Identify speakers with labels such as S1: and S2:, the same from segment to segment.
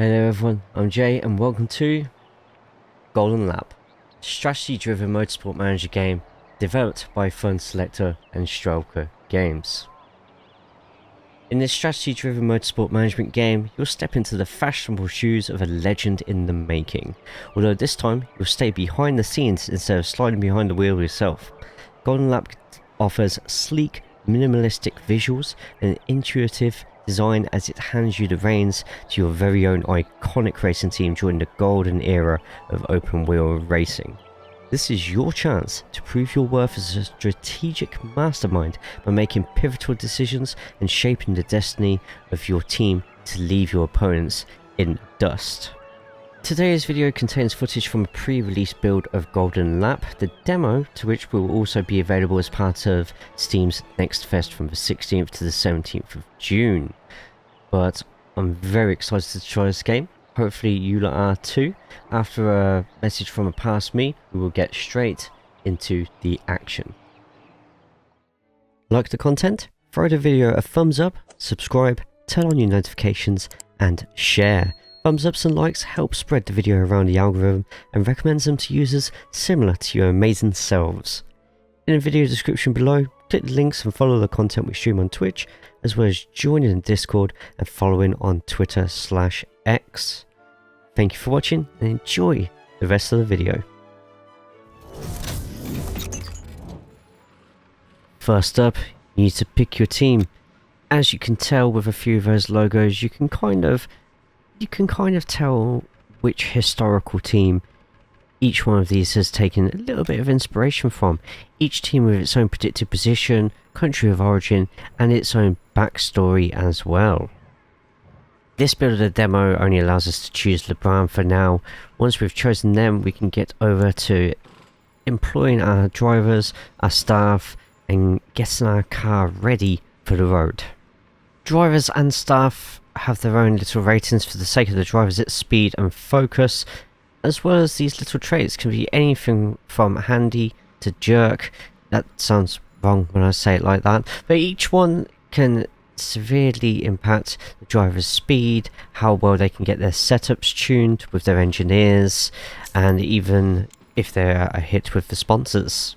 S1: Hello everyone, I'm Jay and welcome to Golden Lap, a strategy-driven motorsport manager game developed by Funselektor and Strelka Games. In this strategy-driven motorsport management game, you'll step into the fashionable shoes of a legend in the making, although this time you'll stay behind the scenes instead of sliding behind the wheel yourself. Golden Lap offers sleek, minimalistic visuals and an intuitive design as it hands you the reins to your very own iconic racing team during the golden era of open wheel racing. This is your chance to prove your worth as a strategic mastermind by making pivotal decisions and shaping the destiny of your team to leave your opponents in dust. Today's video contains footage from a pre-release build of Golden Lap, the demo to which will also be available as part of Steam's Next Fest from the 16th to the 17th of June. But I'm very excited to try this game. Hopefully you lot are too. After a message from a past me, we will get straight into the action. Like the content? Throw the video a thumbs up, subscribe, turn on your notifications and share. Thumbs ups and likes help spread the video around the algorithm and recommends them to users similar to your amazing selves. In the video description below, click the links and follow the content we stream on Twitch, as well as joining in Discord and following on Twitter/X. Thank you for watching and enjoy the rest of the video. First up, you need to pick your team. As you can tell with a few of those logos, you can kind of tell which historical team each one of these has taken a little bit of inspiration from. Each team with its own predicted position, country of origin, and its own backstory as well. This build of the demo only allows us to choose LeBron for now. Once we've chosen them, we can get over to employing our drivers, our staff, and getting our car ready for the road. Drivers and staff have their own little ratings for the sake of the drivers. Its speed and focus, as well as these little traits can be anything from handy to jerk. That sounds wrong when I say it like that, but each one can severely impact the driver's speed, how well they can get their setups tuned with their engineers, and even if they're a hit with the sponsors.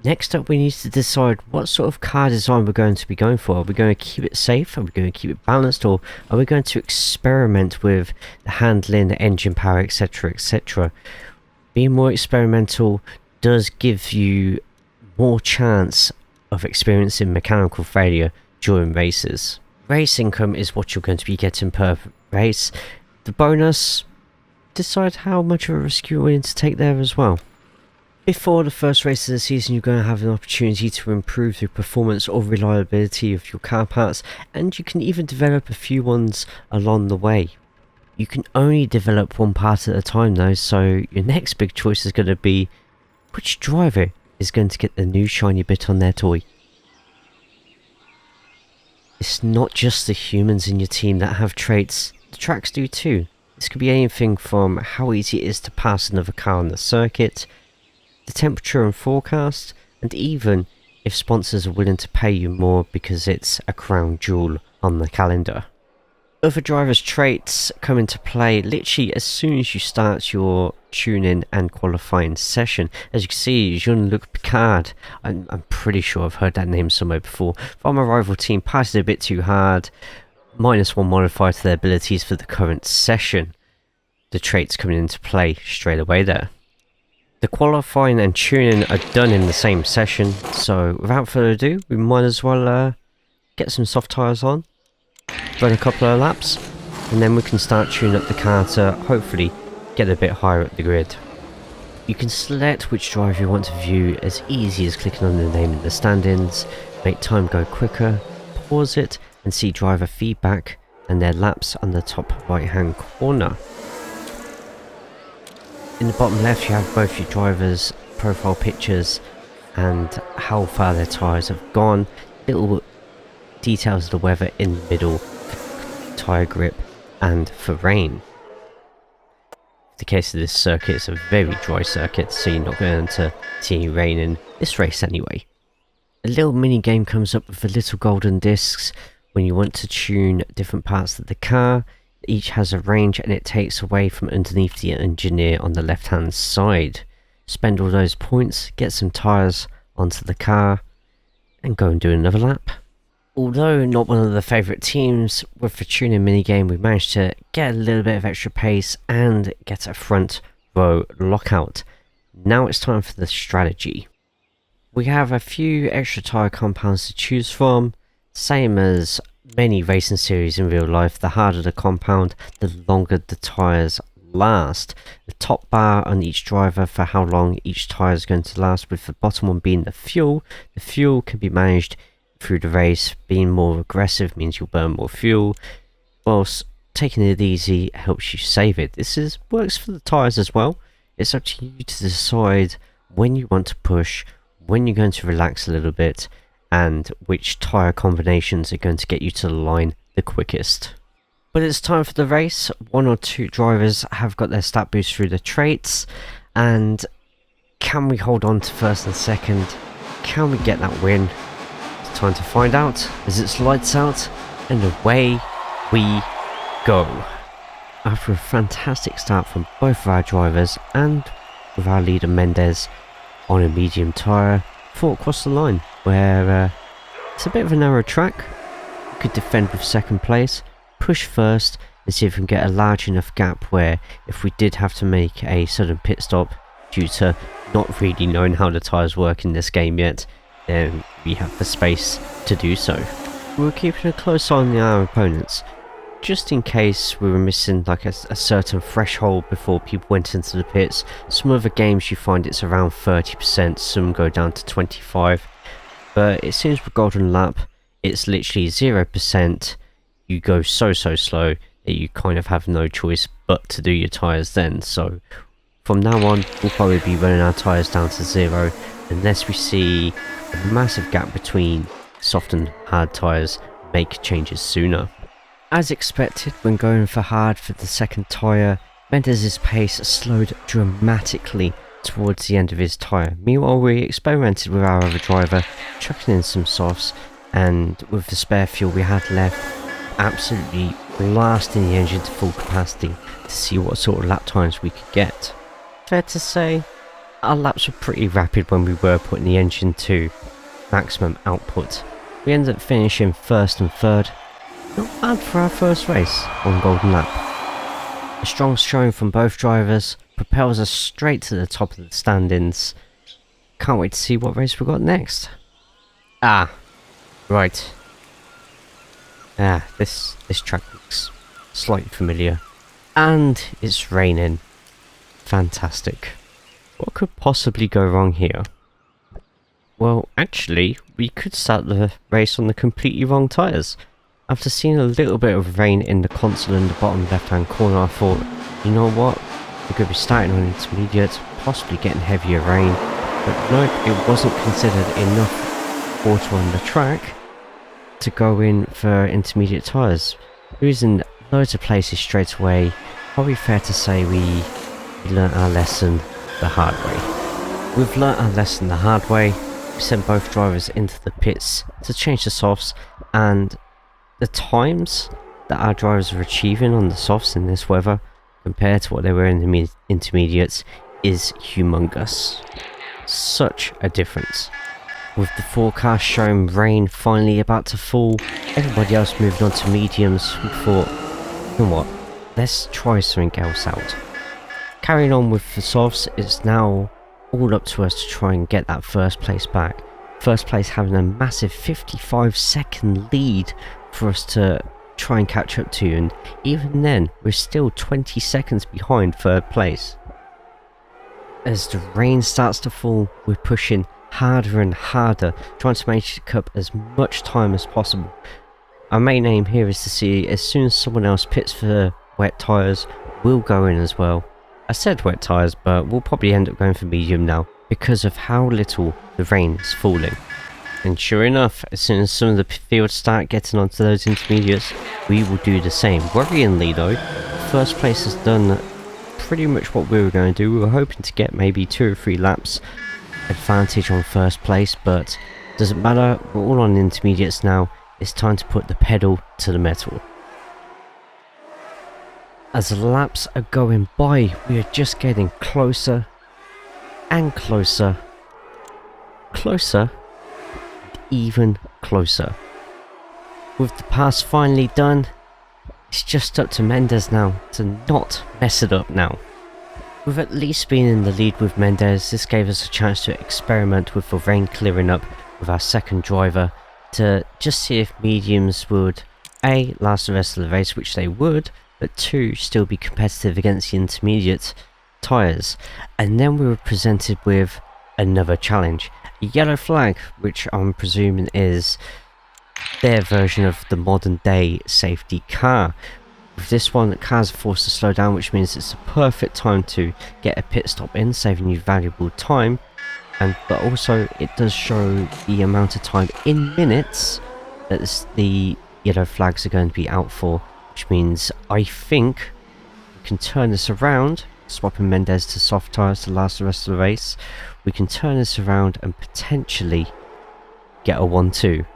S1: Next up, we need to decide what sort of car design we're going to be going for. Are we going to keep it safe? Are we going to keep it balanced? Or are we going to experiment with the handling, the engine power, etc, etc? Being more experimental does give you more chance of experiencing mechanical failure during races. Race income is what you're going to be getting per race. The bonus, decide how much of a risk you're willing to take there as well. Before the first race of the season, you're going to have an opportunity to improve the performance or reliability of your car parts, and you can even develop a few ones along the way. You can only develop one part at a time though, so your next big choice is going to be which driver is going to get the new shiny bit on their toy. It's not just the humans in your team that have traits, the tracks do too. This could be anything from how easy it is to pass another car on the circuit, the temperature and forecast, and even if sponsors are willing to pay you more because it's a crown jewel on the calendar. Other drivers' traits come into play literally as soon as you start your tuning and qualifying session. As you can see, Jean-Luc Picard, I'm pretty sure I've heard that name somewhere before, from a rival team, passed it a bit too hard, -1 modifier to their abilities for the current session. The traits coming into play straight away there. The qualifying and tuning are done in the same session, so without further ado, we might as well get some soft tyres on, run a couple of laps, and then we can start tuning up the car to hopefully get a bit higher up the grid. You can select which driver you want to view as easy as clicking on the name in the standings, make time go quicker, pause it and see driver feedback and their laps on the top right hand corner. In the bottom left you have both your drivers' profile pictures and how far their tyres have gone, little details of the weather in the middle for tyre grip and for rain. In the case of this circuit, it's a very dry circuit, so you're not going to see any rain in this race anyway. A little mini game comes up with the little golden discs. when you want to tune different parts of the car. Each has a range and it takes away from underneath the engineer on the left hand side. Spend all those points, get some tyres onto the car and go and do another lap. Although not one of the favourite teams, with the tuning minigame we managed to get a little bit of extra pace and get a front row lockout. Now it's time for the strategy. We have a few extra tyre compounds to choose from, same as many racing series in real life. The harder the compound, the longer the tyres last. The top bar on each driver for how long each tyre is going to last, with the bottom one being the fuel. The fuel can be managed through the race. Being more aggressive means you'll burn more fuel, whilst taking it easy helps you save it. Works for the tyres as well. It's up to you to decide when you want to push, when you're going to relax a little bit, and which tyre combinations are going to get you to the line the quickest. But it's time for the race. One or two drivers have got their stat boost through the traits, and can we hold on to first and second? Can we get that win? It's time to find out, as it's lights out and away we go. After a fantastic start from both of our drivers and with our leader Mendes on a medium tyre, fought across the line where it's a bit of a narrow track. We could defend with second place, push first and see if we can get a large enough gap where if we did have to make a sudden pit stop due to not really knowing how the tyres work in this game yet, then we have the space to do so. We were keeping a close eye on our opponents, just in case we were missing like a certain threshold before people went into the pits. Some other games you find it's around 30%, some go down to 25%, but it seems with Golden Lap it's literally 0%. You go so slow that you kind of have no choice but to do your tyres then. So from now on we'll probably be running our tyres down to 0 unless we see a massive gap between soft and hard tyres. Make changes sooner. As expected, when going for hard for the second tyre, Mendes' pace slowed dramatically towards the end of his tyre. Meanwhile, we experimented with our other driver, chucking in some softs, and with the spare fuel we had left, absolutely blasting the engine to full capacity to see what sort of lap times we could get. Fair to say, our laps were pretty rapid when we were putting the engine to maximum output. We ended up finishing first and third. Not bad for our first race on Golden Lap. A strong showing from both drivers propels us straight to the top of the standings. Can't wait to see what race we got next. Right. This track looks slightly familiar. And it's raining. Fantastic. What could possibly go wrong here? Well, actually, we could start the race on the completely wrong tyres. After seeing a little bit of rain in the console in the bottom left hand corner, I thought, you know what, we're going to be starting on intermediate, possibly getting heavier rain, but no, it wasn't considered enough water on the track to go in for intermediate tyres. Losing loads of places straight away. Probably fair to say we learnt our lesson the hard way. We've learnt our lesson the hard way. We sent both drivers into the pits to change the softs, and the times that our drivers are achieving on the softs in this weather compared to what they were in the intermediates is humongous. Such a difference. With the forecast showing rain finally about to fall, everybody else moving on to mediums, we thought, you know what, let's try something else out. Carrying on with the softs, it's now all up to us to try and get that first place back. First place having a massive 55-second lead for us to try and catch up to, and even then we're still 20 seconds behind third place. As the rain starts to fall, we're pushing harder and harder, trying to make up as much time as possible. Our main aim here is to see as soon as someone else pits for wet tyres, we'll go in as well. I said wet tyres, but we'll probably end up going for medium now because of how little the rain is falling. And sure enough, as soon as some of the fields start getting onto those intermediates, we will do the same. Worryingly though, first place has done pretty much what we were going to do. We were hoping to get maybe 2 or 3 laps advantage on first place, but doesn't matter, we're all on intermediates now. it's time to put the pedal to the metal. As the laps are going by, we are just getting closer and closer, even closer. With the pass finally done, it's just up to Mendes now to not mess it up now. With at least being in the lead with Mendes, this gave us a chance to experiment with the rain clearing up with our second driver to just see if mediums would A, last the rest of the race, which they would, but 2, still be competitive against the intermediate tyres. And then we were presented with another challenge, a yellow flag, which I'm presuming is their version of the modern day safety car. With this one, cars are forced to slow down, which means it's a perfect time to get a pit stop in, saving you valuable time. But also it does show the amount of time in minutes that the yellow flags are going to be out for, which means I think we can turn this around, swapping Mendes to soft tyres to last the rest of the race. We can turn this around and potentially get a 1-2.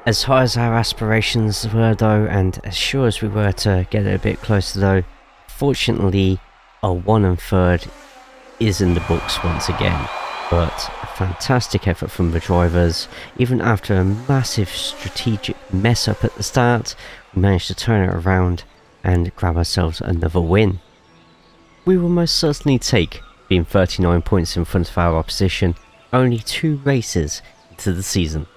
S1: As high as our aspirations were though, and as sure as we were to get it a bit closer though, fortunately a 1 and 3rd is in the books once again. But a fantastic effort from the drivers. Even after a massive strategic mess up at the start, we managed to turn it around and grab ourselves another win. We will most certainly take being 39 points in front of our opposition only 2 races into the season.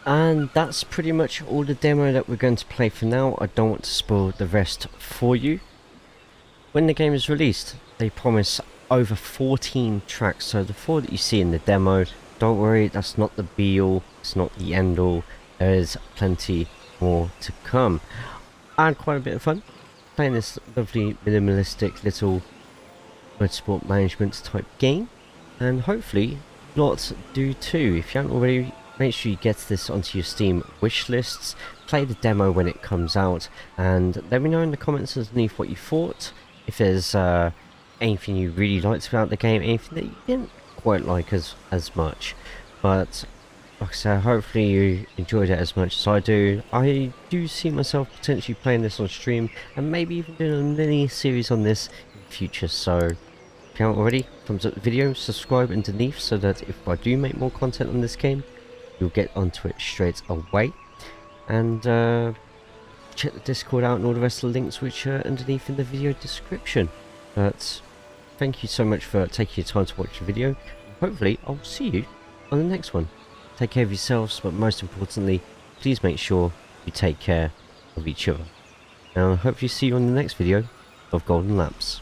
S1: And that's pretty much all the demo that we're going to play for now. I don't want to spoil the rest for you. When the game is released, they promise over 14 tracks, so the 4 that you see in the demo, don't worry, that's not the be-all, it's not the end-all, there is plenty more to come. I had quite a bit of fun playing this lovely minimalistic little motorsport management type game, and hopefully lots do too. If you haven't already, make sure you get this onto your Steam wish lists, play the demo when it comes out, and let me know in the comments underneath what you thought. If there's anything you really liked about the game, anything that you didn't quite like as much. But like I said, hopefully you enjoyed it as much as I do. I do see myself potentially playing this on stream, and maybe even doing a mini series on this in the future. So if you haven't already, thumbs up the video, subscribe underneath, so that if I do make more content on this game, you'll get onto it straight away. And check the Discord out and all the rest of the links which are underneath in the video description. But thank you so much for taking your time to watch the video. Hopefully I'll see you on the next one. Take care of yourselves, but most importantly, please make sure you take care of each other. And I'll hopefully see you on the next video of Golden Laps.